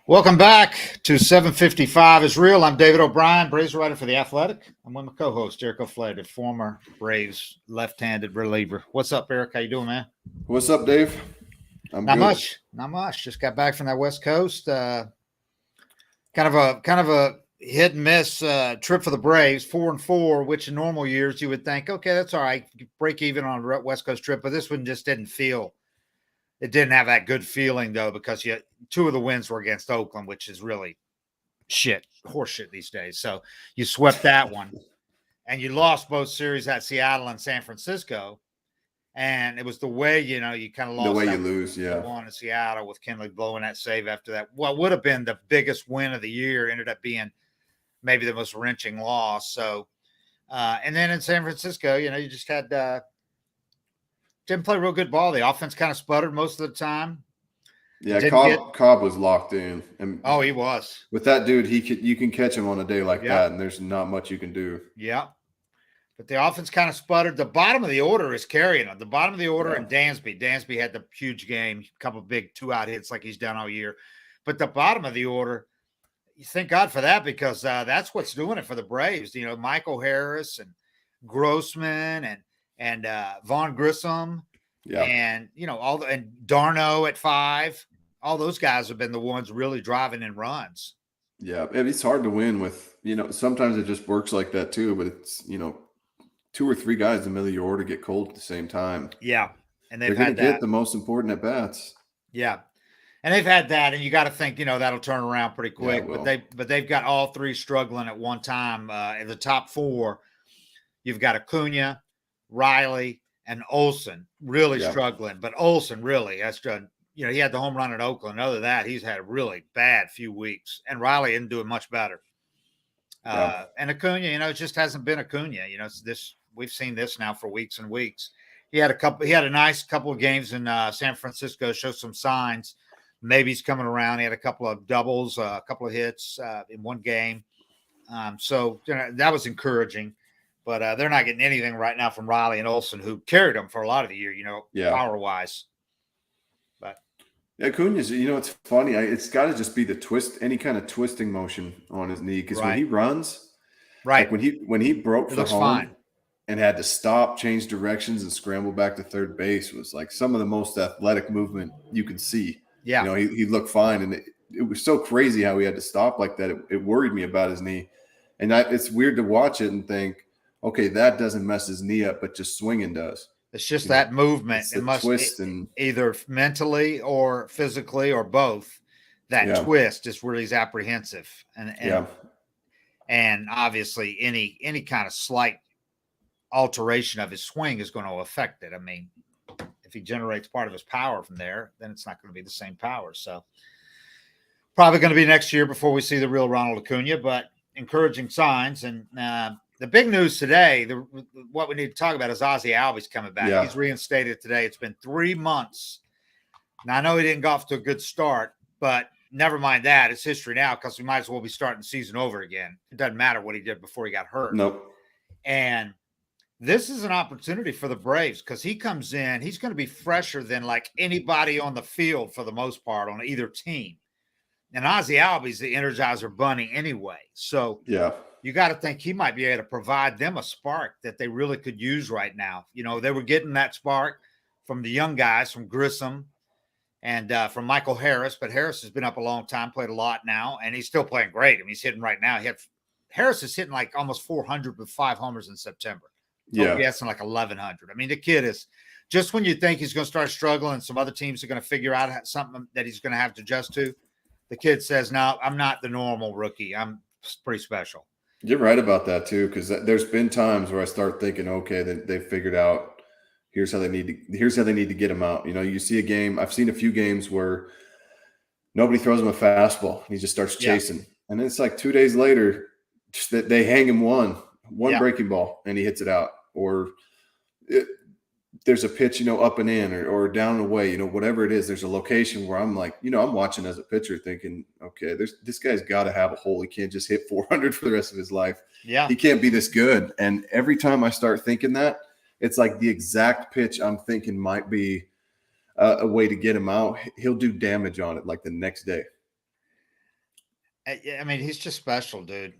Welcome back to 755 is Real. I'm David O'Brien, Braves writer for The Athletic. I'm with my co-host, Eric O'Flaherty, former Braves left-handed reliever. What's up, Eric? How you doing, man? What's up, Dave? I'm Not good. much. Not much. Just got back from that West Coast. Kind of a hit and miss trip for the Braves, 4-4, which in normal years you would think, okay, that's all right, break even on a West Coast trip, but this one just didn't feel. It didn't have that good feeling though, because two of the wins were against Oakland, which is really horseshit these days. So you swept that one, and you lost both series at Seattle and San Francisco. And it was the way, you kind of lost The way that you lose, yeah. one in Seattle with Kenley blowing that save after that. What would have been the biggest win of the year ended up being maybe the most wrenching loss. So, and then in San Francisco, you just had didn't play real good ball. The offense kind of sputtered most of the time. Yeah, Cobb was locked in. And oh, he was. With that dude, you can catch him on a day like that, and there's not much you can do. Yeah. But the offense kind of sputtered. The bottom of the order is carrying them. The bottom of the order and Dansby. Dansby had the huge game, a couple of big 2-out hits like he's done all year. But the bottom of the order, you thank God for that, because that's what's doing it for the Braves. Michael Harris and Grossman and Vaughn Grissom, and and Darno at 5. All those guys have been the ones really driving in runs. Yeah, it's hard to win with, sometimes it just works like that too, but it's, 2 or 3 guys in the middle of your order get cold at the same time. Yeah. And they're going to get the most important at bats. Yeah. And they've had that, and you got to think, that'll turn around pretty quick. Yeah, but they've got all 3 struggling at one time. In the top 4, you've got Acuna, Riley, and Olsen really struggling. But Olsen really has done. He had the home run at Oakland. Other than that, he's had a really bad few weeks, and Riley isn't doing much better. And Acuna, it just hasn't been Acuna. We've seen this now for weeks and weeks. He had a nice couple of games in San Francisco, showed some signs. Maybe he's coming around. He had a couple of doubles, a couple of hits in one game. So that was encouraging. But they're not getting anything right now from Riley and Olsen, who carried them for a lot of the year, power-wise. But Acuna's, it's funny. It's got to just be the twist, any kind of twisting motion on his knee, because when he runs, like when he broke for home and had to stop, change directions, and scramble back to third base, was like some of the most athletic movement you could see. Yeah, he looked fine, and it was so crazy how he had to stop like that. It worried me about his knee, and it's weird to watch it and think, okay, that doesn't mess his knee up, but just swinging does. It's just that movement. It must twist and either mentally or physically or both. That twist is where he's apprehensive, and obviously any kind of slight alteration of his swing is going to affect it. I mean, if he generates part of his power from there, then it's not going to be the same power. So probably going to be next year before we see the real Ronald Acuna, but encouraging signs. And the big news today, what we need to talk about is Ozzie Albies coming back. He's reinstated today. It's been 3 months. Now, I know he didn't go off to a good start, but never mind that. It's history now, because we might as well be starting the season over again. It doesn't matter what he did before he got hurt. Nope. And this is an opportunity for the Braves, because he comes in, he's going to be fresher than like anybody on the field for the most part on either team. And Ozzie Albies, the Energizer Bunny anyway. So you got to think he might be able to provide them a spark that they really could use right now. They were getting that spark from the young guys, from Grissom and from Michael Harris. But Harris has been up a long time, played a lot now, and he's still playing great. I mean, he's hitting right now. Harris is hitting like almost 400 with 5 homers in September. Guessing like 1,100. I mean, the kid is just, when you think he's going to start struggling, some other teams are going to figure out something that he's going to have to adjust to. The kid says, "No, I'm not the normal rookie. I'm pretty special." You're right about that too, because there's been times where I start thinking, okay, they figured out here's how they need to get him out. You see a game. I've seen a few games where nobody throws him a fastball. He just starts chasing, and then it's like 2 days later, they hang him one breaking ball, and he hits it out. Or there's a pitch, up and in, or down and away, whatever it is. There's a location where I'm like, I'm watching as a pitcher thinking, okay, this guy's got to have a hole. He can't just hit 400 for the rest of his life. Yeah. He can't be this good. And every time I start thinking that, it's like the exact pitch I'm thinking might be a way to get him out. He'll do damage on it like the next day. I mean, he's just special, dude.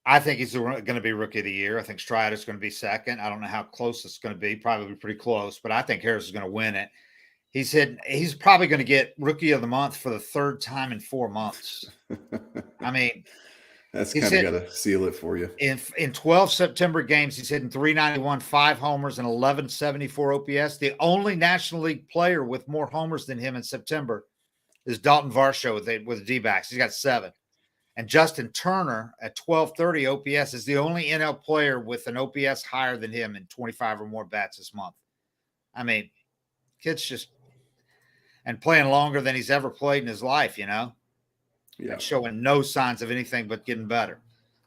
I think he's going to be rookie of the year. I think Strider's going to be second. I don't know how close it's going to be. Probably pretty close, but I think Harris is going to win it. He's probably going to get rookie of the month for the third time in 4 months. I mean, that's kind of got to seal it for you. In 12 September games, he's hitting 391, 5 homers, and 1174 OPS. The only National League player with more homers than him in September is Dalton Varsho with the D-backs. He's got 7. And Justin Turner at 1230 OPS is the only NL player with an OPS higher than him in 25 or more bats this month. I mean, kid's just and playing longer than he's ever played in his life, you know? Yeah. And showing no signs of anything but getting better.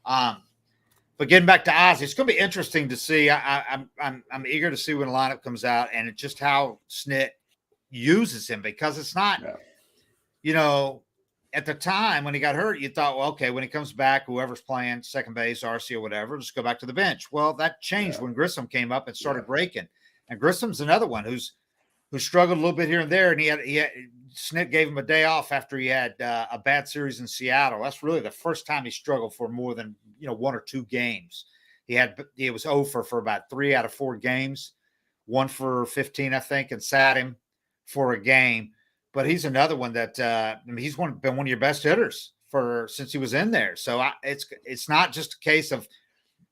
But getting back to Ozzie, it's going to be interesting to see. I'm eager to see when the lineup comes out and it's just how Snit uses him, because it's not, you know, at the time when he got hurt, you thought, well, okay, when he comes back, whoever's playing second base, RC or whatever, just go back to the bench. Well, that changed when Grissom came up and started breaking. And Grissom's another one who struggled a little bit here and there. And he had Snit gave him a day off after he had a bad series in Seattle. That's really the first time he struggled for more than, 1 or 2 games. He was 0 for about 3 out of 4 games, 1 for 15, I think, and sat him for a game. But he's another one that he's been one of your best hitters since he was in there. So it's not just a case of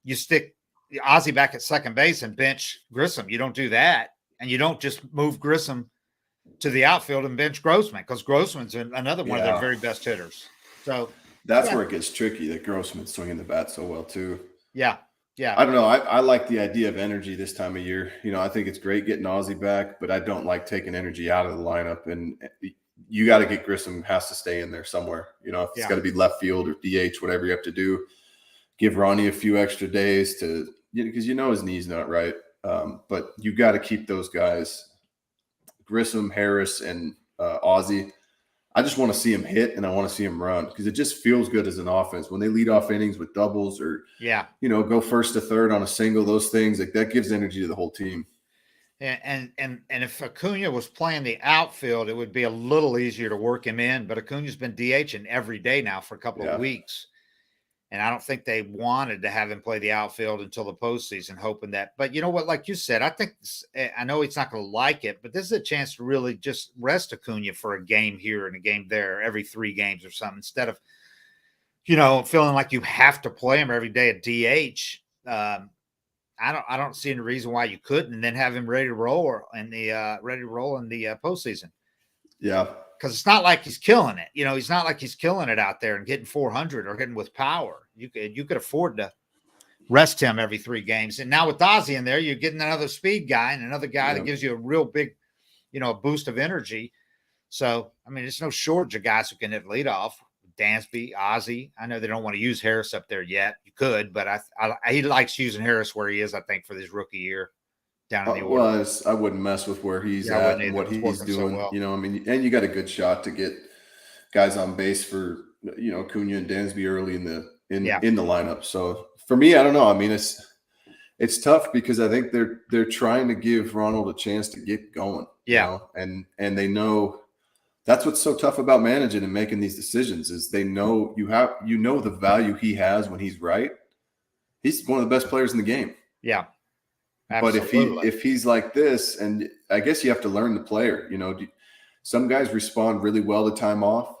you stick Ozzie back at second base and bench Grissom. You don't do that, and you don't just move Grissom to the outfield and bench Grossman, because Grossman's another one of their very best hitters. So that's where it gets tricky. That Grossman's swinging the bat so well too. Yeah. I don't know. I like the idea of energy this time of year. I think it's great getting Ozzie back, but I don't like taking energy out of the lineup. And you got to get Grissom, has to stay in there somewhere. If it's got to be left field or DH, whatever you have to do. Give Ronnie a few extra days to, because his knee's not right. But you got to keep those guys, Grissom, Harris, and Ozzie. I just want to see him hit, and I want to see him run, because it just feels good as an offense when they lead off innings with doubles or go first to third on a single. Those things that gives energy to the whole team. And if Acuna was playing the outfield, it would be a little easier to work him in. But Acuna's been DHing every day now for a couple of weeks. And I don't think they wanted to have him play the outfield until the postseason, hoping that. But you know what? Like you said, I know he's not going to like it, but this is a chance to really just rest Acuna for a game here and a game there every 3 games or something, instead of, feeling like you have to play him every day at DH. I don't see any reason why you couldn't, and then have him ready to roll in the postseason. Yeah. Because it's not like he's killing it. He's not like he's killing it out there and getting 400 or hitting with power. You could afford to rest him every 3 games. And now with Ozzie in there, you're getting another speed guy and another guy that gives you a real big, a boost of energy. So, there's no shortage of guys who can hit leadoff. Dansby, Ozzie. I know they don't want to use Harris up there yet. You could, but he likes using Harris where he is, I think, for this rookie year. Down in the order. Well, I wouldn't mess with where he's at and what he's doing. So well. And you got a good shot to get guys on base for Acuna and Dansby early in the lineup. So for me, I don't know. It's tough, because I think they're trying to give Ronald a chance to get going. Yeah, and they know that's what's so tough about managing and making these decisions, is they know the value he has when he's right. He's one of the best players in the game. Yeah. Absolutely. But if he's like this, and I guess you have to learn the player, some guys respond really well to time off,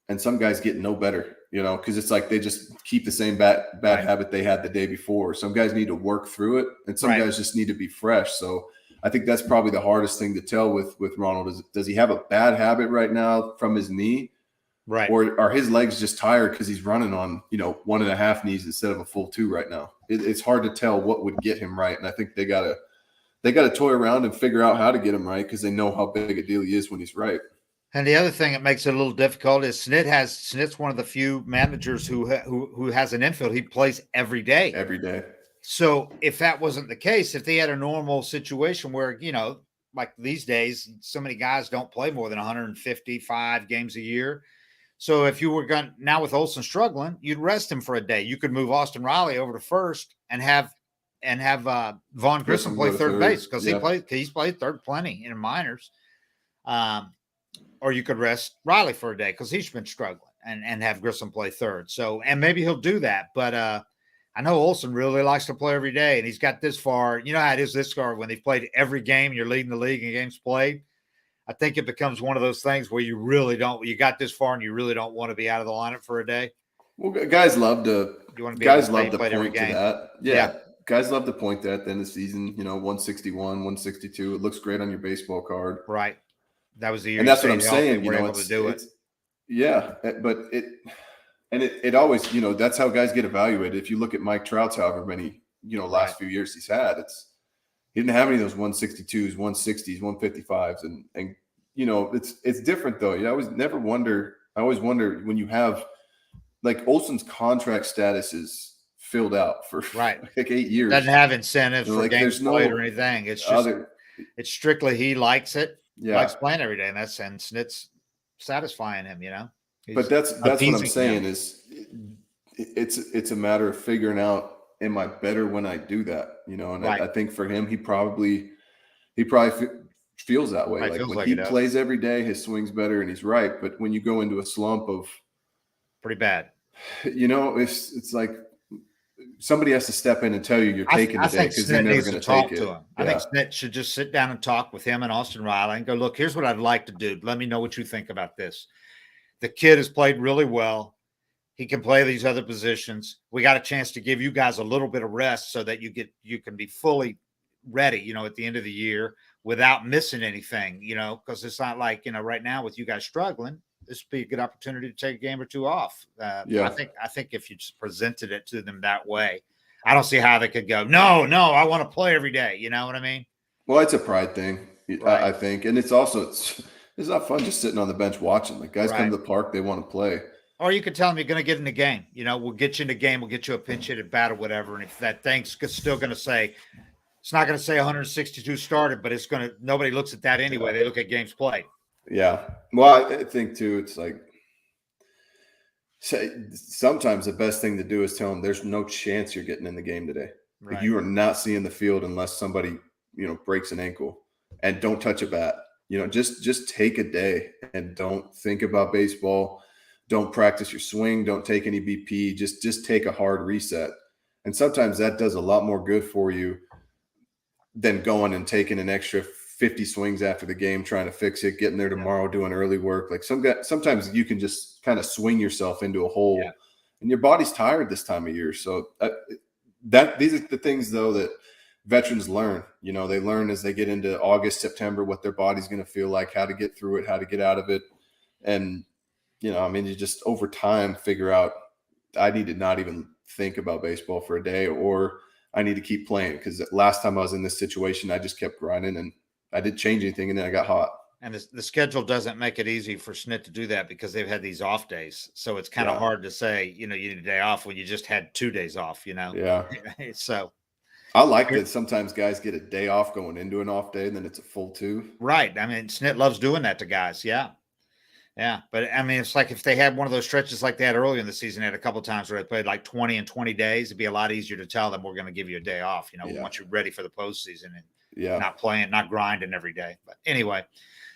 and some guys get no better, because it's like they just keep the same bad habit they had the day before. Some guys need to work through it, and some guys just need to be fresh. So I think that's probably the hardest thing to tell with Ronald does he have a bad habit right now from his knee? Right. Or are his legs just tired because he's running on, 1.5 knees instead of a full 2 right now? It's hard to tell what would get him right. And I think they got to toy around and figure out how to get him right, because they know how big a deal he is when he's right. And the other thing that makes it a little difficult is Snit's one of the few managers who has an infield. He plays every day. Every day. So if that wasn't the case, if they had a normal situation where, like these days, so many guys don't play more than 155 games a year. So if you were now with Olsen struggling, you'd rest him for a day. You could move Austin Riley over to first and have Vaughn Grissom play third base, because he's played third plenty in minors. Or you could rest Riley for a day because he's been struggling and have Grissom play third. So, and maybe he'll do that. But I know Olsen really likes to play every day, and he's got this far. You know how it is this far when they've played every game, you're leading the league in games played. I think it becomes one of those things where you really don't, you got this far and you really don't want to be out of the lineup for a day. Well, guys love to point to that. Yeah. Guys love to point that at the end of the season, 161, 162. It looks great on your baseball card. Right. That was the year. And that's what I'm saying. We're able to do it. Yeah. But it always, that's how guys get evaluated. If you look at Mike Trout's however many, last few years he's had, he didn't have any of those 162s, 160s, 155s. And it's different though. I always wonder when you have like Olsen's contract status is filled out for like 8 years. Doesn't have incentives for games played or anything. It's just it's strictly he likes it. Yeah. Likes playing every day, and Snit's satisfying him, But that's what I'm saying is it's a matter of figuring out, am I better when I do that? And I think for him, he probably feels that way. Like when he plays every day, his swing's better and he's right. But when you go into a slump of pretty bad, it's like somebody has to step in and tell you you're taking the day because they're never going to take it. I think Snit should just sit down and talk with him and Austin Riley and go, look, here's what I'd like to do. Let me know what you think about this. The kid has played really well. He can play these other positions. We got a chance to give you guys a little bit of rest so that you can be fully ready, at the end of the year without missing anything, because it's not like, right now with you guys struggling, this would be a good opportunity to take a game or two off. I think if you just presented it to them that way, I don't see how they could go, no, I want to play every day. You know what I mean? Well, it's a pride thing, right. I think. And it's also, it's not fun just sitting on the bench watching. Like guys come to the park, they want to play. Or you could tell them you're going to get in the game. We'll get you in the game. We'll get you a pinch hit at bat or whatever. And if that thing's still going to say, it's not going to say 162 started, but it's going to, nobody looks at that anyway. They look at games played. Yeah. Well, I think too, it's like, sometimes the best thing to do is tell them there's no chance you're getting in the game today. Right. Like you are not seeing the field unless somebody, breaks an ankle, and don't touch a bat. Just take a day and don't think about baseball. Don't practice your swing. Don't take any BP. Just take a hard reset. And sometimes that does a lot more good for you than going and taking an extra 50 swings after the game, trying to fix it, getting there tomorrow, doing early work. Like sometimes you can just kind of swing yourself into a hole, and your body's tired this time of year. So these are the things though that veterans learn. They learn as they get into August, September, what their body's going to feel like, how to get through it, how to get out of it. And, you just over time figure out I need to not even think about baseball for a day, or I need to keep playing. Because last time I was in this situation, I just kept grinding and I didn't change anything, and then I got hot. And the schedule doesn't make it easy for Snit to do that because they've had these off days. So it's kind of hard to say, you need a day off when you just had 2 days off, Yeah. So I like that sometimes guys get a day off going into an off day, and then it's a full 2. Right. I mean, Snit loves doing that to guys. Yeah. Yeah. But I mean, it's like if they had one of those stretches like they had earlier in the season, they had a couple of times where they played like 20 and 20 days. It'd be a lot easier to tell them we're going to give you a day off. We want you ready for the postseason and not playing, not grinding every day. But anyway,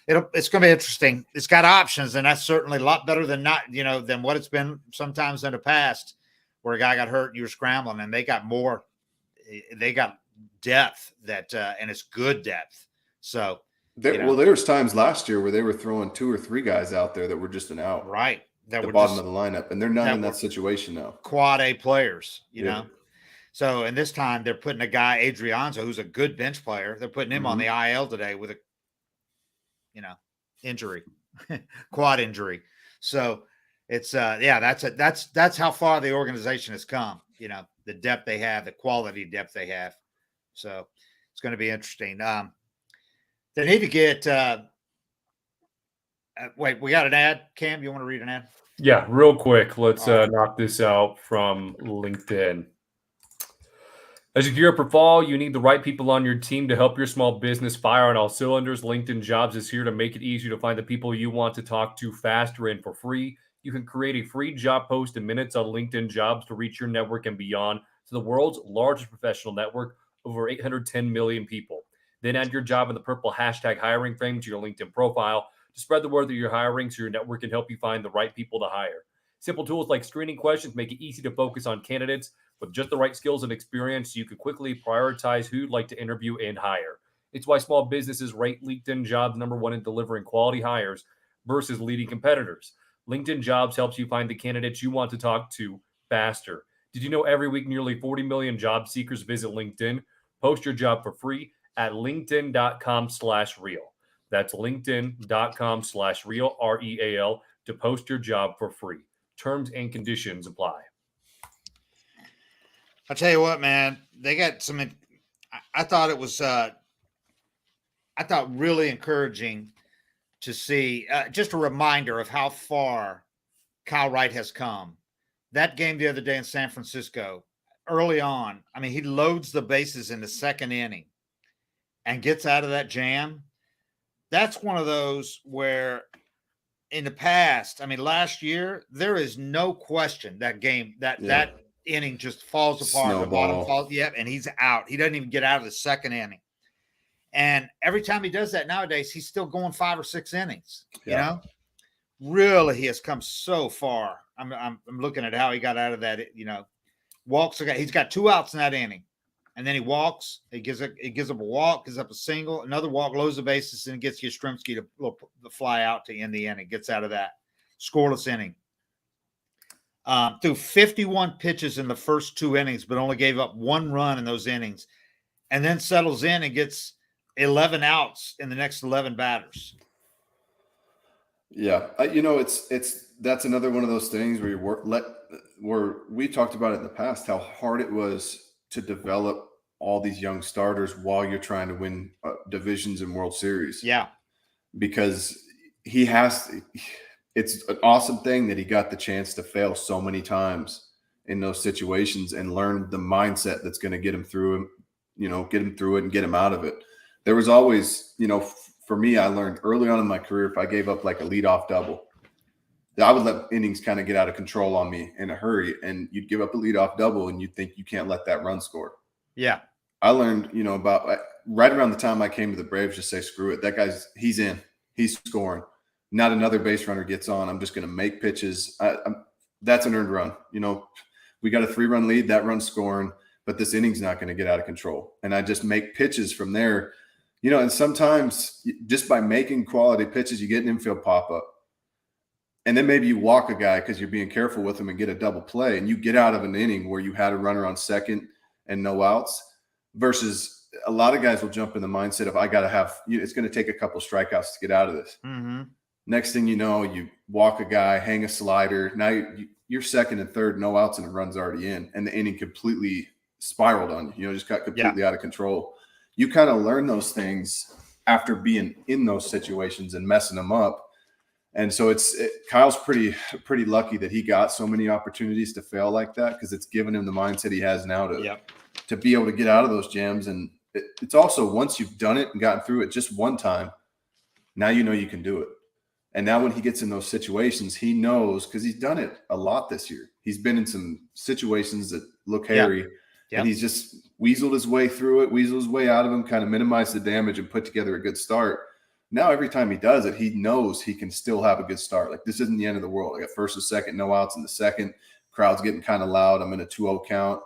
it's going to be interesting. It's got options, and that's certainly a lot better than than what it's been sometimes in the past where a guy got hurt and you were scrambling, and they got more. They got depth and it's good depth. So there was times last year where they were throwing 2 or 3 guys out there that were just an out. Right. That were bottom of the lineup, and they're not in that situation now. Quad A players, you know. So, and this time they're putting a guy, Adrianza, who's a good bench player. They're putting him on the IL today with a, injury, quad injury. So it's, that's how far the organization has come, the depth they have, the quality depth they have. So it's going to be interesting. They need to get, wait, we got an ad. Cam, you want to read an ad? Yeah, real quick. Let's knock this out from LinkedIn. As you gear up for fall, you need the right people on your team to help your small business fire on all cylinders. LinkedIn Jobs is here to make it easier to find the people you want to talk to faster and for free. You can create a free job post in minutes on LinkedIn Jobs to reach your network and beyond to the world's largest professional network, over 810 million people. Then add your job in the purple hashtag hiring frame to your LinkedIn profile to spread the word that you're hiring so your network can help you find the right people to hire. Simple tools like screening questions make it easy to focus on candidates with just the right skills and experience so you can quickly prioritize who you'd like to interview and hire. It's why small businesses rate LinkedIn Jobs #1 in delivering quality hires versus leading competitors. LinkedIn Jobs helps you find the candidates you want to talk to faster. Did you know every week nearly 40 million job seekers visit LinkedIn? Post your job for free at linkedin.com/real. That's linkedin.com/real, REAL, to post your job for free. Terms and conditions apply. I'll tell you what, man, they got some, I thought it was, I thought really encouraging to see, just a reminder of how far Kyle Wright has come. That game the other day in San Francisco, early on, I mean, he loads the bases in the second inning and gets out of that jam. That's one of those where in the past, I mean, last year, there is no question that game, that inning just falls apart. Snowball. The bottom falls. Yep. And he's out. He doesn't even get out of the second inning. And every time he does that nowadays, he's still going 5 or 6 innings, you know, really, he has come so far. I'm looking at how he got out of that, you know, walks. He's got 2 outs in that inning. And then he walks. He gives up a walk, gives up a single, another walk, loads the bases, and gets Yastrzemski to fly out to end the inning. Gets out of that scoreless inning. Threw 51 pitches in the first 2 innings, but only gave up 1 run in those innings, and then settles in and gets 11 outs in the next 11 batters. Yeah, you know, that's another one of those things where where we talked about it in the past, how hard it was to develop all these young starters while you're trying to win divisions and World Series. Yeah, because it's an awesome thing that he got the chance to fail so many times in those situations and learn the mindset that's going to get him through it and get him out of it. There was always, you know, for me, I learned early on in my career, if I gave up like a leadoff double, I would let innings kind of get out of control on me in a hurry, and you'd give up a leadoff double and you'd think you can't let that run score. Yeah. I learned, you know, about right around the time I came to the Braves, just say, screw it. He's in, he's scoring. Not another base runner gets on. I'm just going to make pitches. That's an earned run. You know, we got a 3-run lead, that run's scoring, but this inning's not going to get out of control. And I just make pitches from there, you know, and sometimes just by making quality pitches, you get an infield pop-up. And then maybe you walk a guy because you're being careful with him and get a double play, and you get out of an inning where you had a runner on second and no outs, versus a lot of guys will jump in the mindset of, I got to have, it's going to take a couple strikeouts to get out of this. Mm-hmm. Next thing you know, you walk a guy, hang a slider. Now you're second and third, no outs, and the run's already in, and the inning completely spiraled on you. You know, just got completely out of control. You kind of learn those things after being in those situations and messing them up. And so Kyle's pretty lucky that he got so many opportunities to fail like that, because it's given him the mindset he has now to be able to get out of those jams. And it's also, once you've done it and gotten through it just one time, now you know you can do it. And now when he gets in those situations, he knows, because he's done it a lot this year. He's been in some situations that look hairy, and he's just weaseled his way through it, weaseled his way out of them, kind of minimized the damage and put together a good start. Now, every time he does it, he knows he can still have a good start. Like, this isn't the end of the world. I got first and second, no outs in the second. Crowd's getting kind of loud. I'm in a 2-0 count.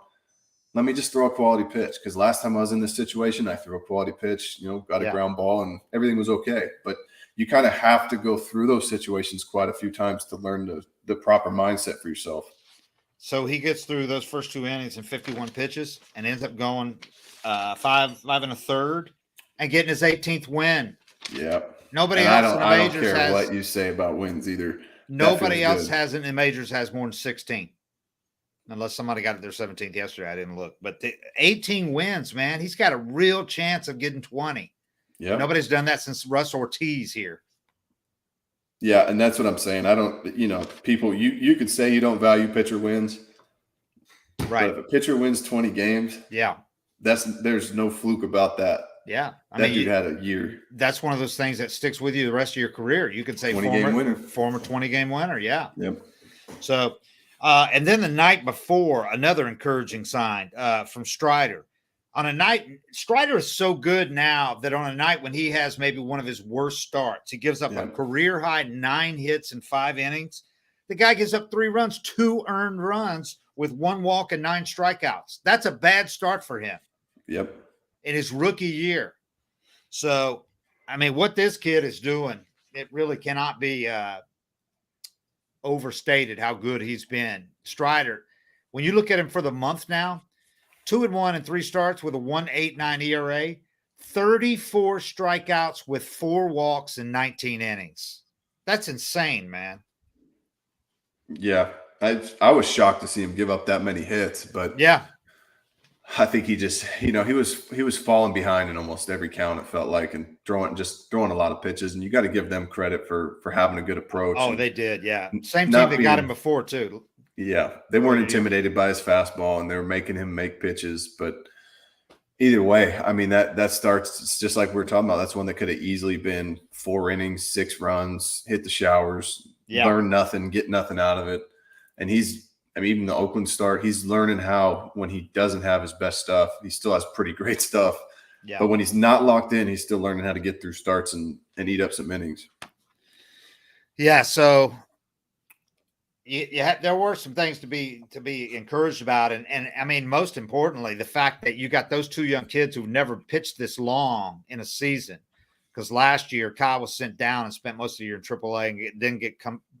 Let me just throw a quality pitch, because last time I was in this situation, I threw a quality pitch, you know, got a ground ball, and everything was okay. But you kind of have to go through those situations quite a few times to learn the proper mindset for yourself. So he gets through those first 2 innings in 51 pitches and ends up going 5 1/3 and getting his 18th win. Yeah. Nobody else in the majors I don't care has what you say about wins either. Nobody else has in the majors has more than 16. Unless somebody got their 17th yesterday. I didn't look. But the 18 wins, man. He's got a real chance of getting 20. Yeah. Nobody's done that since Russ Ortiz here. Yeah, and that's what I'm saying. I don't, you know, people, you could say you don't value pitcher wins. Right. But if a pitcher wins 20 games, there's no fluke about that. Yeah. I mean, dude had a year. That's one of those things that sticks with you the rest of your career. You could say former 20-game winner. Yeah. Yep. So, and then the night before, another encouraging sign from Strider. On a night, Strider is so good now that on a night when he has maybe one of his worst starts, he gives up a career high 9 hits in 5 innings. The guy gives up 3 runs, 2 earned runs with 1 walk and 9 strikeouts. That's a bad start for him. Yep. In his rookie year. So, I mean, what this kid is doing, it really cannot be overstated how good he's been. Strider, when you look at him for the month now, 2-1 in 3 starts with a 1.89 ERA, 34 strikeouts with 4 walks in 19 innings. That's insane, man. Yeah. I was shocked to see him give up that many hits, but yeah, I think he just, he was falling behind in almost every count, it felt like, and throwing a lot of pitches. And you got to give them credit for having a good approach. Oh, they did, yeah. Same team that got him before too. Yeah, they weren't intimidated by his fastball, and they were making him make pitches. But either way, I mean, that starts, it's just like we were talking about. That's one that could have easily been 4 innings, 6 runs, hit the showers, learn nothing, get nothing out of it. And even the Oakland start, he's learning how, when he doesn't have his best stuff, he still has pretty great stuff. Yeah. But when he's not locked in, he's still learning how to get through starts and eat up some innings. Yeah, so there were some things to be encouraged about, and I mean, most importantly, the fact that you got those 2 young kids who never pitched this long in a season. Because last year Kyle was sent down and spent most of the year in AAA and didn't get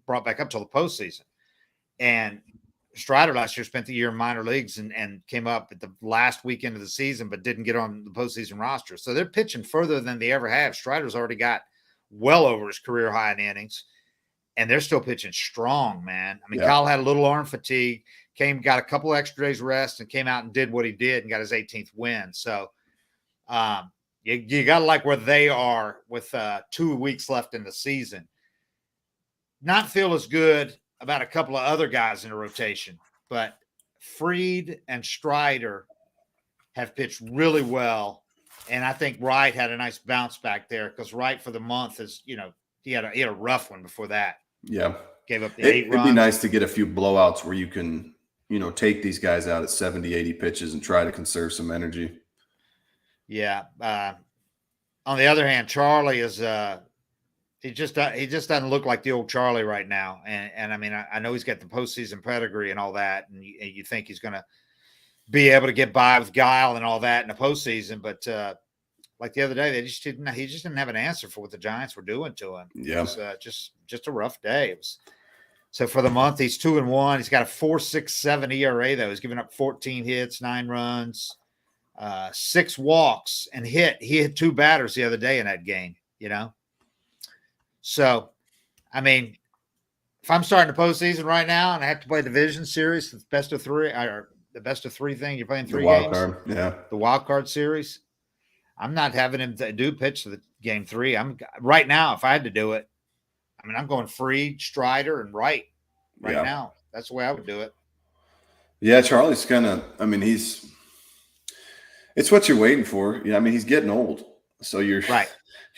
brought back up till the postseason. And Strider last year spent the year in minor leagues and came up at the last weekend of the season, but didn't get on the postseason roster. So they're pitching further than they ever have. Strider's already got well over his career high in innings. And they're still pitching strong, man. I mean, Kyle had a little arm fatigue, got a couple extra days rest, and came out and did what he did and got his 18th win. So you got to like where they are with 2 weeks left in the season. Not feel as good about a couple of other guys in the rotation, but Fried and Strider have pitched really well. And I think Wright had a nice bounce back there because Wright for the month is, he had a rough one before that. Yeah. Gave up the 8 runs. It'd be nice to get a few blowouts where you can, take these guys out at 70, 80 pitches and try to conserve some energy. Yeah. On the other hand, Charlie is he just doesn't look like the old Charlie right now. And I mean, I know he's got the postseason pedigree and all that, and you think he's going to be able to get by with guile and all that in the postseason, but like the other day, he just didn't have an answer for what the Giants were doing to him. Yeah. It was just a rough day. So for the month, he's 2-1. He's got a 4.67 ERA though. He's given up 14 hits, 9 runs, 6 walks, and he hit 2 batters the other day in that game. So, I mean, if I'm starting the postseason right now and I have to play division series, the best of 3 or the best of 3 thing, you're playing 3 games. Yeah. The wild card series. I'm not having him do pitch to the game 3. I'm right now. If I had to do it, I mean, I'm going Fried, Strider, and Wright right now. That's the way I would do it. Yeah, Charlie's it's what you're waiting for. Yeah, I mean, he's getting old, so you're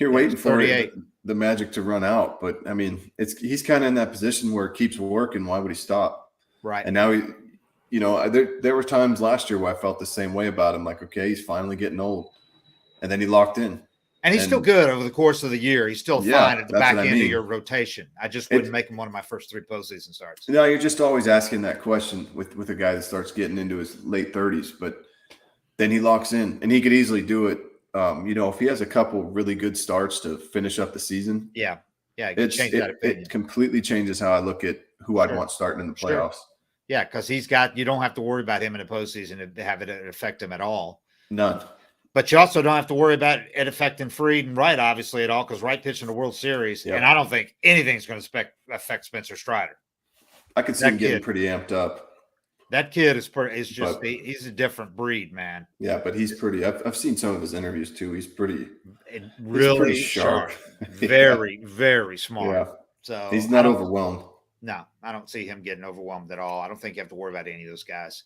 waiting for the magic to run out. But I mean, he's kind of in that position where it keeps working. Why would he stop? Right. And now there were times last year where I felt the same way about him. Like, okay, he's finally getting old. And then he locked in. And he's still good over the course of the year. He's still fine at the back end of your rotation. I just wouldn't make him one of my first 3 postseason starts. No, you're just always asking that question with a guy that starts getting into his late 30s. But then he locks in. And he could easily do it. If he has a couple really good starts to finish up the season. Yeah. Yeah, it completely changes how I look at who I'd want starting in the playoffs. Sure. Yeah, because you don't have to worry about him in the postseason to have it affect him at all. None. But you also don't have to worry about it affecting Fried and Wright, obviously, at all, because Wright pitched in the World Series, and I don't think anything's going to affect Spencer Strider. I could see him getting pretty amped up. That kid he's a different breed, man. Yeah, but he's pretty. I've seen some of his interviews too. He's pretty sharp, very, very smart. Yeah. So he's not overwhelmed. No, I don't see him getting overwhelmed at all. I don't think you have to worry about any of those guys.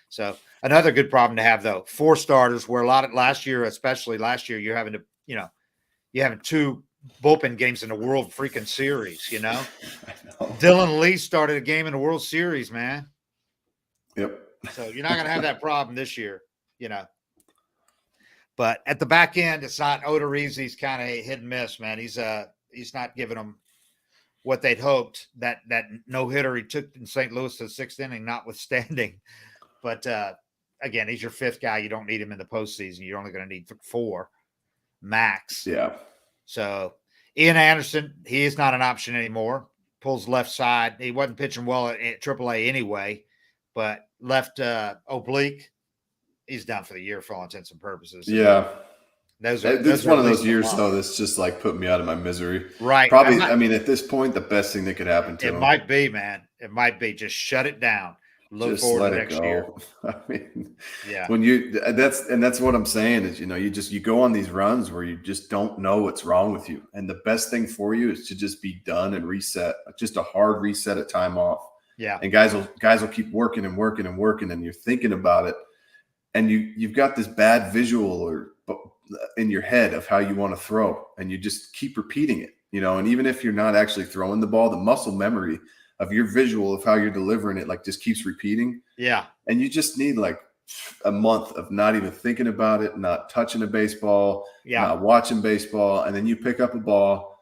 So another good problem to have, though, 4 starters, where especially last year, you're having to, you're having 2 bullpen games in the World freaking Series, I know. Dylan Lee started a game in the World Series, man. Yep. So you're not going to have that problem this year, But at the back end, it's not Odorizzi's kind of hit and miss, man. He's not giving them what they'd hoped. That no hitter he took in St. Louis to the 6th inning, notwithstanding. But again, he's your 5th guy. You don't need him in the postseason. You're only going to need 4 max. Yeah. So Ian Anderson, he is not an option anymore. Pulls left side. He wasn't pitching well at AAA anyway, but left oblique. He's done for the year for all intents and purposes. Yeah. It's one of those years, though, that's just like put me out of my misery. Right. Probably, I mean, at this point, the best thing that could happen to him. It might be, man. It might be. Just shut it down. Look forward to next year. I mean, yeah. When that's what I'm saying is, you go on these runs where you just don't know what's wrong with you. And the best thing for you is to just be done and reset, just a hard reset at time off. Yeah. And guys will keep working and working and working, and you're thinking about it. And you've got this bad visual in your head of how you want to throw, and you just keep repeating it, and even if you're not actually throwing the ball, the muscle memory of your visual of how you're delivering it, like, just keeps repeating. Yeah. And you just need like a month of not even thinking about it, not touching a baseball, not watching baseball. And then you pick up a ball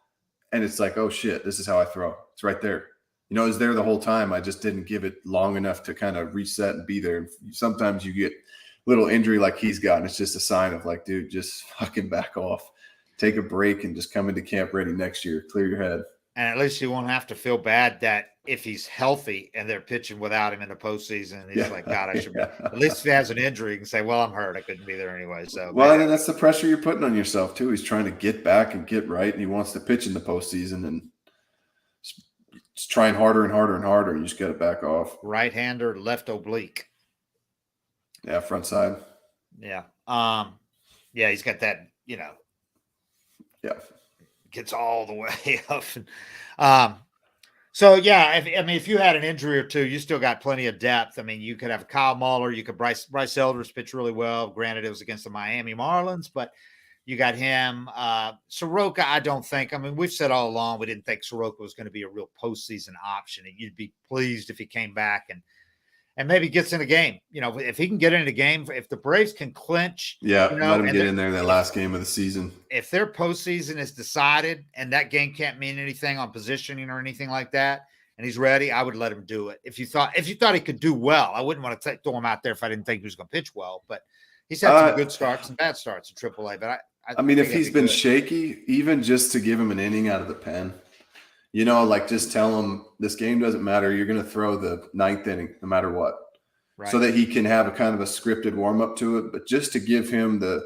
and it's like, oh shit, this is how I throw. It's right there. It was there the whole time. I just didn't give it long enough to kind of reset and be there. And sometimes you get little injury like he's gotten. It's just a sign of like, dude, just fucking back off, take a break, and just come into camp ready next year. Clear your head. And at least you won't have to feel bad that if he's healthy and they're pitching without him in the postseason, he's like, God, I should be. At least if he has an injury, you can say, well, I'm hurt. I couldn't be there anyway. So, and that's the pressure you're putting on yourself too. He's trying to get back and get right, and he wants to pitch in the postseason, and it's trying harder and harder and harder. You just got to back off. Right-hander, left oblique. Yeah, front side. Yeah. He's got that, Yeah. Gets all the way up. If you had an injury or two, you still got plenty of depth. I mean, you could have Kyle Muller. You could Bryce Elders pitch really well. Granted, it was against the Miami Marlins, but you got him. Soroka, I don't think. I mean, we've said all along we didn't think Soroka was going to be a real postseason option. And you'd be pleased if he came back and maybe gets in a game. If he can get in a game, if the Braves can clinch. Yeah, let him get in there in that last game of the season. If their postseason is decided and that game can't mean anything on positioning or anything like that, and he's ready, I would let him do it. If you thought he could do well, I wouldn't want to throw him out there if I didn't think he was going to pitch well. But he's had some good starts and bad starts in AAA. But I mean, if he's been shaky, even just to give him an inning out of the pen, just tell him this game doesn't matter. You're going to throw the 9th inning no matter what. Right. So that he can have a kind of a scripted warm up to it. But just to give him the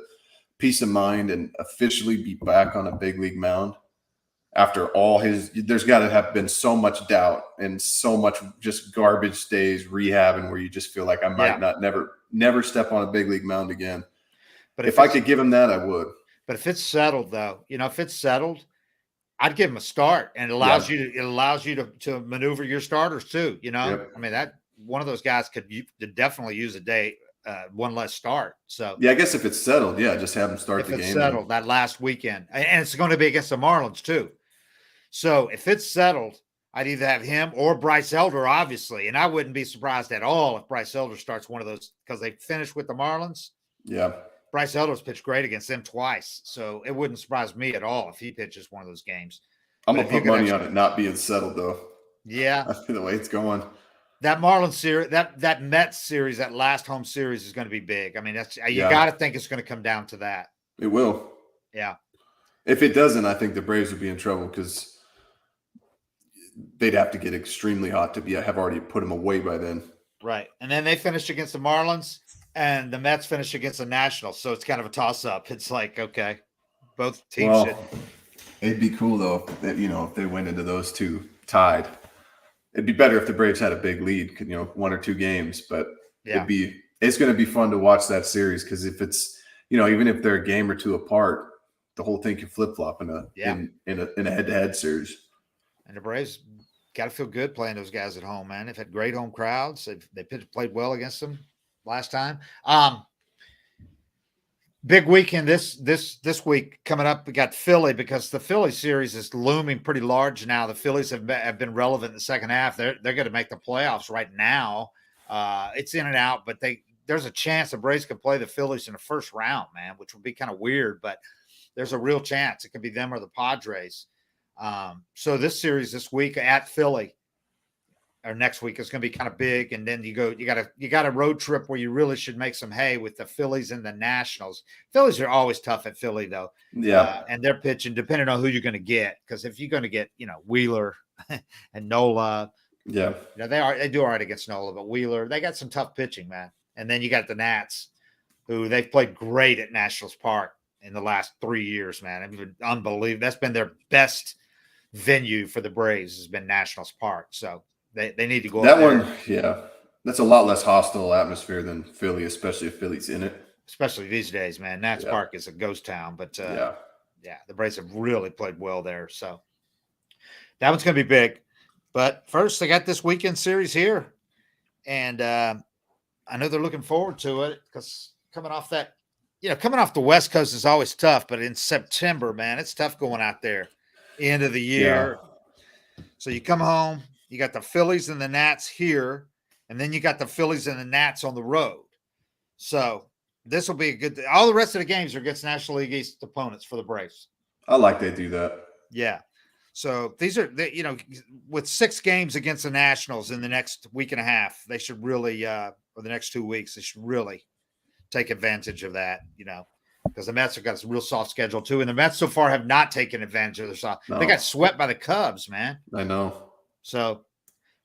peace of mind and officially be back on a big league mound after all there's got to have been so much doubt and so much just garbage days rehabbing where you just feel like I might not never step on a big league mound again. But if I could give him that, I would. But if it's settled, though, if it's settled, I'd give him a start, and it allows you to maneuver your starters too. Yep. I mean, that one of those guys could definitely use a day, one less start. So I guess if it's settled, just have him start the game. If it's settled that last weekend, and it's going to be against the Marlins too. So if it's settled, I'd either have him or Bryce Elder, obviously, and I wouldn't be surprised at all if Bryce Elder starts one of those because they finished with the Marlins. Yeah. Bryce Elder's pitched great against them twice, so it wouldn't surprise me at all if he pitches one of those games. I'm going to put money on it not being settled, though. Yeah. I feel the way it's going. That Marlins series, that Mets series, that last home series is going to be big. I mean, you got to think it's going to come down to that. It will. Yeah. If it doesn't, I think the Braves would be in trouble because they'd have to get extremely hot to have already put them away by then. Right. And then they finished against the Marlins. And the Mets finished against the Nationals, so it's kind of a toss-up. It's like, okay, both teams should. It'd be cool, though, if they went into those two tied. It'd be better if the Braves had a big lead, 1 or 2 games. But it's going to be fun to watch that series because if it's, even if they're a game or two apart, the whole thing can flip-flop in a head-to-head series. And the Braves got to feel good playing those guys at home, man. They've had great home crowds. They played well against them last time. Big weekend this week coming up. We got Philly because the Philly series is looming pretty large now. The Phillies have been relevant in the second half. They're going to make the playoffs right now. It's in and out, but there's a chance the Braves could play the Phillies in the first round, man, which would be kind of weird, but there's a real chance it could be them or the Padres. So this series this week at Philly or next week is going to be kind of big. And then you got a road trip where you really should make some hay with the Phillies and the Nationals. Phillies are always tough at Philly though. Yeah. And they're pitching depending on who you're going to get. Cause if you're going to get, Wheeler and Nola, yeah, they do all right against Nola, but Wheeler, they got some tough pitching, man. And then you got the Nats who they've played great at Nationals Park in the last 3 years, man. I mean, unbelievable. That's been their best venue for the Braves has been Nationals Park. So they need to go that up there. one. Yeah, that's a lot less hostile atmosphere than Philly, especially if Philly's in it. Especially these days, man. Nats Park is a ghost town, but the Braves have really played well there. So that one's going to be big. But first, they got this weekend series here, and I know they're looking forward to it because coming off the West Coast is always tough. But in September, man, it's tough going out there. End of the year. Yeah. So you come home, you got the Phillies and the Nats here, and then you got the Phillies and the Nats on the road. So this will be a good – all the rest of the games are against National League East opponents for the Braves. I like they do that. Yeah. So these are – with 6 games against the Nationals in the next week and a half, they should really or the next 2 weeks, they should really take advantage of that, because the Mets have got a real soft schedule too. And the Mets so far have not taken advantage of their soft. No. They got swept by the Cubs, man. I know. So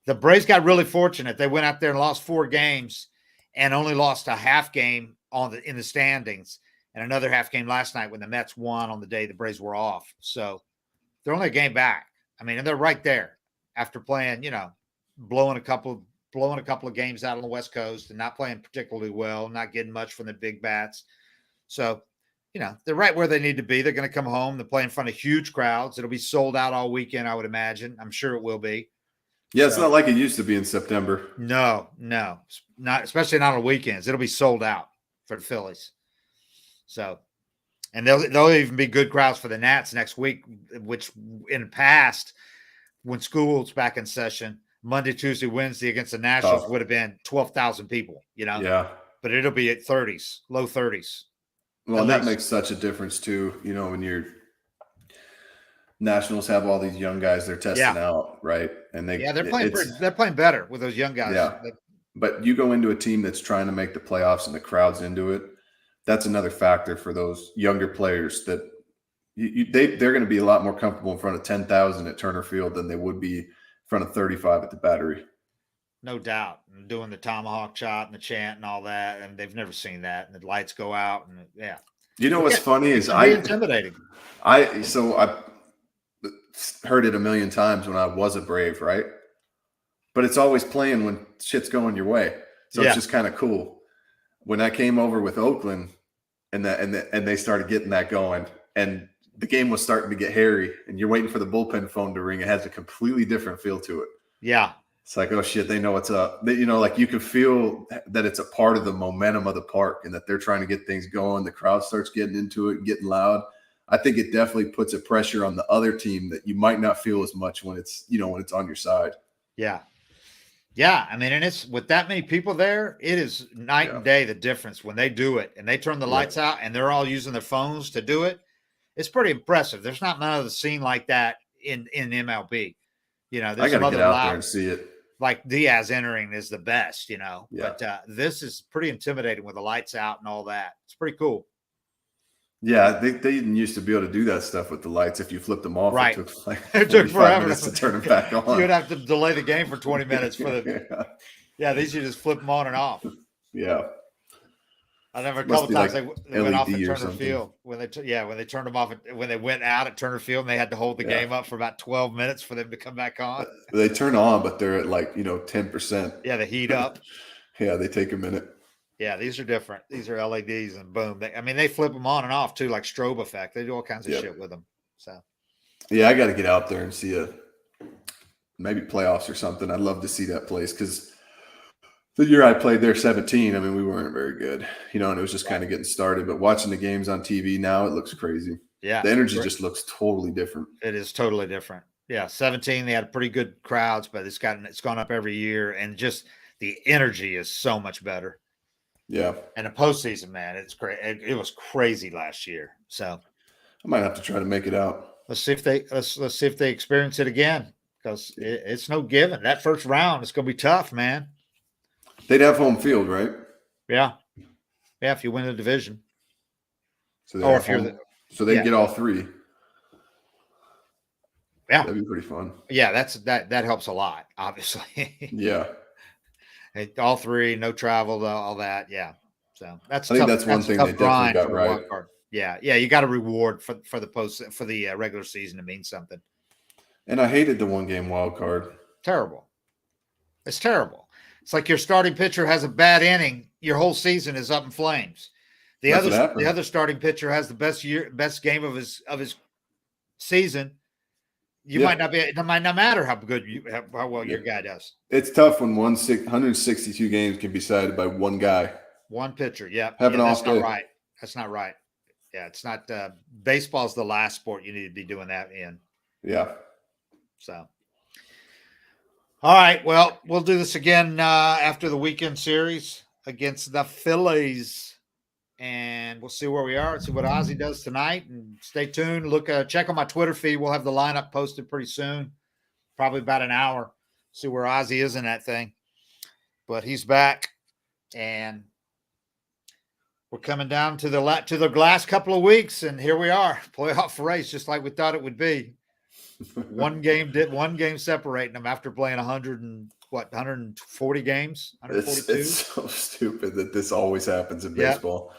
the Braves got really fortunate. They went out there and lost 4 games and only lost a half game in the standings and another half game last night when the Mets won on the day the Braves were off. So they're only a game back. I mean, and they're right there after playing, blowing a couple of games out on the West Coast and not playing particularly well, not getting much from the big bats. So, they're right where they need to be. They're going to come home. They're playing in front of huge crowds. It'll be sold out all weekend, I would imagine. I'm sure it will be. Yeah, it's not like it used to be in September. No, not especially not on weekends. It'll be sold out for the Phillies. So, and they'll even be good crowds for the Nats next week, which in the past, when school's back in session, Monday, Tuesday, Wednesday against the Nationals would have been 12,000 people, Yeah. But it'll be at 30s, low 30s. Well, that makes such a difference too, when your Nationals have all these young guys they're testing out, right? And they're playing better with those young guys. Yeah. But you go into a team that's trying to make the playoffs and the crowd's into it. That's another factor for those younger players that they're going to be a lot more comfortable in front of 10,000 at Turner Field than they would be in front of 35 at the Battery. No doubt. And doing the tomahawk shot and the chant and all that, and they've never seen that. And the lights go out, and what's funny is intimidating. I heard it a million times when I was a Brave, right? But it's always playing when shit's going your way, so it's just kind of cool. When I came over with Oakland, and they started getting that going, and the game was starting to get hairy, and you're waiting for the bullpen phone to ring, it has a completely different feel to it. Yeah. It's like, oh shit, they know what's up. Like you can feel that it's a part of the momentum of the park and that they're trying to get things going. The crowd starts getting into it and getting loud. I think it definitely puts a pressure on the other team that you might not feel as much when it's on your side. Yeah. Yeah. I mean, and it's with that many people there, it is night and day, the difference when they do it and they turn the lights out and they're all using their phones to do it. It's pretty impressive. There's not another scene like that in MLB. There's I got to get out there and see it. Like Diaz entering is the best, but this is pretty intimidating with the lights out and all that. It's pretty cool. Yeah, they didn't used to be able to do that stuff with the lights. If you flipped them off, right. It took like it took forever to turn them back on. You would have to delay the game for 20 minutes for the. These you just flip them on and off. Yeah. I remember a couple times they went off at Turner Field when they turned them off when they went out at Turner Field and they had to hold the game up for about 12 minutes for them to come back on. They turn on, but they're at 10%. Yeah, the heat up. Yeah, they take a minute. Yeah, these are different. These are LEDs and boom. They flip them on and off too, like strobe effect. They do all kinds of shit with them. So. Yeah, I got to get out there and see maybe playoffs or something. I'd love to see that place because the year I played there, 17, I mean, we weren't very good, and it was just kind of getting started. But watching the games on TV now, it looks crazy. Yeah. The energy just looks totally different. It is totally different. Yeah, 17, they had pretty good crowds, but it's gone up every year, and just the energy is so much better. Yeah. And the postseason, man, it's great. It was crazy last year. So I might have to try to make it out. let's see if they experience it again, because it's no given. That first round is going to be tough, man. They'd have home field, right? Yeah, if you win the division, So they get all three. Yeah, that'd be pretty fun. Yeah, that helps a lot, obviously. Yeah, all three, no travel, all that. Yeah, so I think that's one thing they definitely got right. Wild card. Yeah, you got to reward for the regular season to mean something. And I hated the 1-game wild card. Terrible. It's terrible. It's like your starting pitcher has a bad inning, your whole season is up in flames. The other starting pitcher has the best game of his season. You might not be. It might not matter how well your guy does. It's tough when 162 games can be decided by one guy, one pitcher. Yeah, have an off day. Not right. That's not right. Yeah, it's not. Baseball's the last sport you need to be doing that in. Yeah. So, all right. Well, we'll do this again after the weekend series against the Phillies, and we'll see where we are and see what Ozzie does tonight. And stay tuned. Check on my Twitter feed. We'll have the lineup posted pretty soon, probably about an hour. See where Ozzie is in that thing. But he's back, and we're coming down to the last couple of weeks, and here we are, playoff race, just like we thought it would be. One game separating them after playing 140 games. 142? It's so stupid that this always happens in baseball.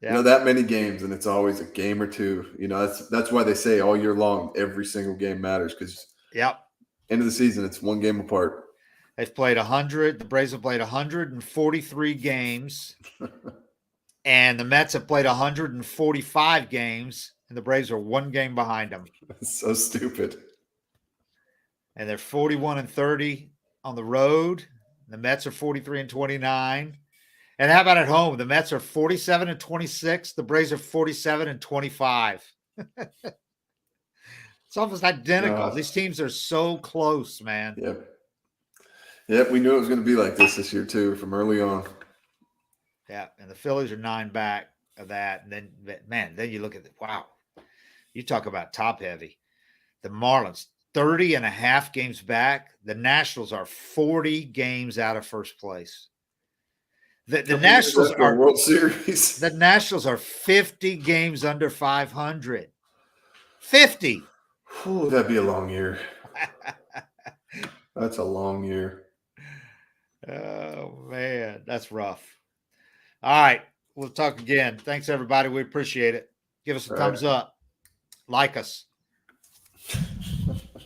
Yeah. That many games, and it's always a game or two. That's why they say all year long every single game matters, because end of the season it's one game apart. They've played 100. The Braves have played 143 games, and the Mets have played 145 games, and the Braves are one game behind them. That's so stupid. And they're 41-30 on the road. The Mets are 43-29. And how about at home? The Mets are 47-26. The Braves are 47-25. It's almost identical. These teams are so close, man. Yep. We knew it was going to be like this year too, from early on. Yeah, and the Phillies are 9 back of that. And then, man, then you look at wow. You talk about top heavy. The Marlins, 30.5 games back. The Nationals are 40 games out of first place. The Nationals are World Series. The Nationals are 50 games under 500. 50. Ooh, that'd be a long year. That's a long year. Oh, man, that's rough. All right, we'll talk again. Thanks, everybody. We appreciate it. Give us a thumbs up. Like us.